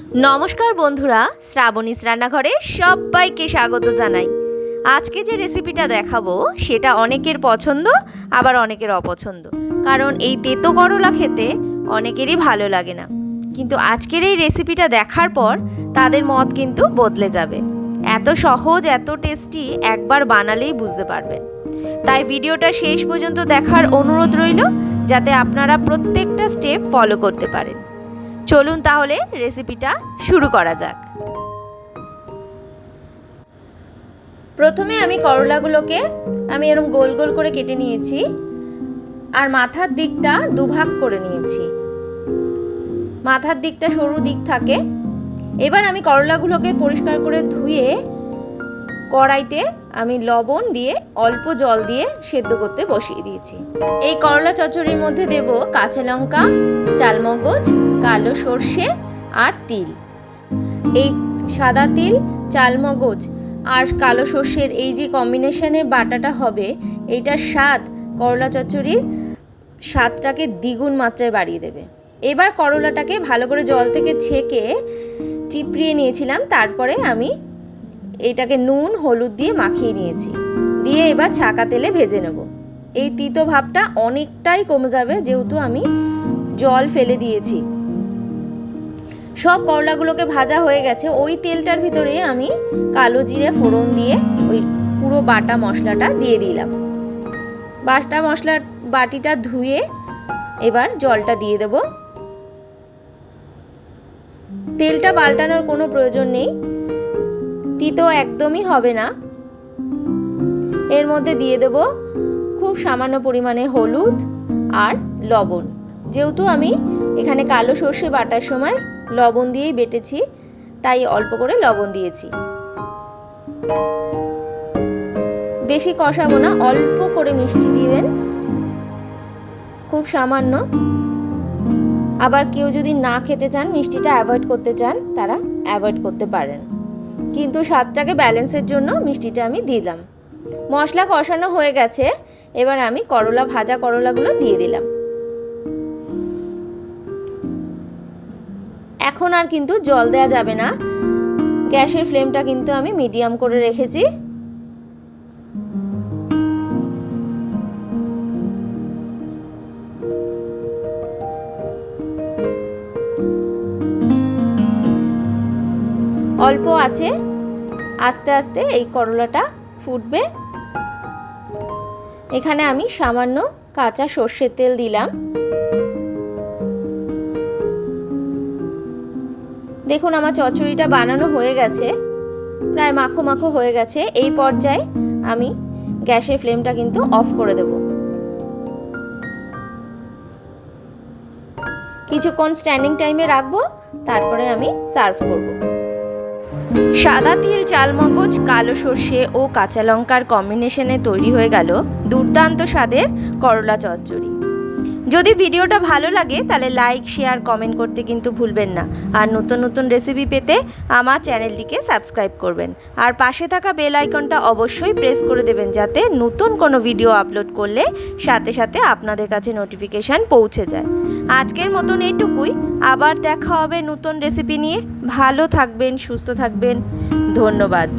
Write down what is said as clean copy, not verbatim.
নমস্কার বন্ধুরা, শ্রাবণীস রান্নাঘরে সবাইকে স্বাগত জানাই। আজকে যে রেসিপিটা দেখাবো সেটা অনেকের পছন্দ আবার অনেকের অপছন্দ, কারণ এই তেতো করলা খেতে অনেকেরই ভালো লাগে না। কিন্তু আজকের এই রেসিপিটা দেখার পর তাদের মত কিন্তু বদলে যাবে। এত সহজ, এত টেস্টি, একবার বানালেই বুঝতে পারবেন। তাই ভিডিওটা শেষ পর্যন্ত দেখার অনুরোধ রইল, যাতে আপনারা প্রত্যেকটা স্টেপ ফলো করতে পারেন। চলুন তাহলে রেসিপিটা শুরু করা যাক। প্রথমে আমি করলাগুলোকে এরকম গোল গোল করে কেটে নিয়েছি, আর মাথার দিকটা দুভাগ করে নিয়েছি। মাথার দিকটা সরু দিক থাকে। এবার আমি করলাগুলোকে পরিষ্কার করে ধুয়ে কড়াইতে আমি লবণ দিয়ে অল্প জল দিয়ে সেদ্ধ করতে বসিয়ে দিয়েছি। এই করলা চচ্চড়ির মধ্যে দেব কাঁচা লঙ্কা, চালমগজ, কালো সর্ষে আর তিল। এই সাদা তিল, চালমগজ আর কালো সর্ষের এই যে কম্বিনেশনে বাটাটা হবে, এইটার স্বাদ করলা চচ্চড়ির স্বাদটাকে দ্বিগুণ মাত্রায় বাড়িয়ে দেবে। এবার করলাটাকে ভালো করে জল থেকে ছেঁকে চিপড়িয়ে নিয়েছিলাম। তারপরে আমি এটাকে নুন হলুদ দিয়ে মাখিয়ে নিয়েছি, দিয়ে এবার ছাকা তেলে ভেজে নেব। এই তিতো ভাবটা অনেকটাই কমে যাবে, যেহেতু আমি জল ফেলে দিয়েছি। সব করলাগুলোকে ভাজা হয়ে গেছে। ওই তেলটার ভিতরে আমি কালো জিরে ফোড়ন দিয়ে ওই পুরো বাটা মশলাটা দিয়ে দিলাম। বাটা মশলার বাটিটা ধুয়ে এবার জলটা দিয়ে দেব। তেলটা পাল্টানোর কোনো প্রয়োজন নেই, তিতো একদমই হবে না। এর মধ্যে দিয়ে দেব খুব সামান্য পরিমাণে হলুদ আর লবণ। যেহেতু আমি এখানে কালো সর্ষে বাটার সময় লবণ দিয়েই বেটেছি, তাই অল্প করে লবণ দিয়েছি। বেশি কষাবো না, অল্প করে মিষ্টি দিবেন, খুব সামান্য। আবার কেউ যদি না খেতে চান, মিষ্টিটা অ্যাভয়েড করতে চান, তারা অ্যাভয়েড করতে পারেন, কিন্তু স্বাদটাকে ব্যালেন্সের জন্য মিষ্টিটা আমি দিলাম। মশলা কষানো হয়ে গেছে। এবার আমি ভাজা করলাগুলো দিয়ে দিলাম। এখন আর কিন্তু জল দেওয়া যাবে না। গ্যাসের ফ্লেমটা কিন্তু আমি মিডিয়াম করে রেখেছি। অল্প আছে, আস্তে আস্তে এই করলাটা ফুটবে। এখানে আমি সামান্য কাঁচা সর্ষের তেল দিলাম। দেখুন আমার চচ্চড়িটা বানানো হয়ে গেছে, প্রায় মাখো মাখো হয়ে গেছে। এই পর্যায়ে আমি গ্যাসের ফ্লেমটা কিন্তু অফ করে দেব। কিছুক্ষণ স্ট্যান্ডিং টাইমে রাখবো, তারপরে আমি সার্ভ করব। সাদা তিল, চালমগজ, কালো সর্ষে ও কাঁচা লঙ্কার কম্বিনেশনে তৈরি হয়ে গেল দুর্দান্ত স্বাদের করলা চচ্চড়ি। যদি ভিডিওটা ভালো লাগে তাহলে লাইক, শেয়ার, কমেন্ট করতে কিন্তু ভুলবেন না। আর নতুন নতুন রেসিপি পেতে আমার চ্যানেলটিকে সাবস্ক্রাইব করবেন, আর পাশে থাকা বেল আইকনটা অবশ্যই প্রেস করে দেবেন, যাতে নতুন কোনো ভিডিও আপলোড করলে সাথে সাথে আপনাদের কাছে নোটিফিকেশান পৌঁছে যায়। আজকের মতন এইটুকুই, আবার দেখা হবে নতুন রেসিপি নিয়ে। ভালো থাকবেন, সুস্থ থাকবেন, ধন্যবাদ।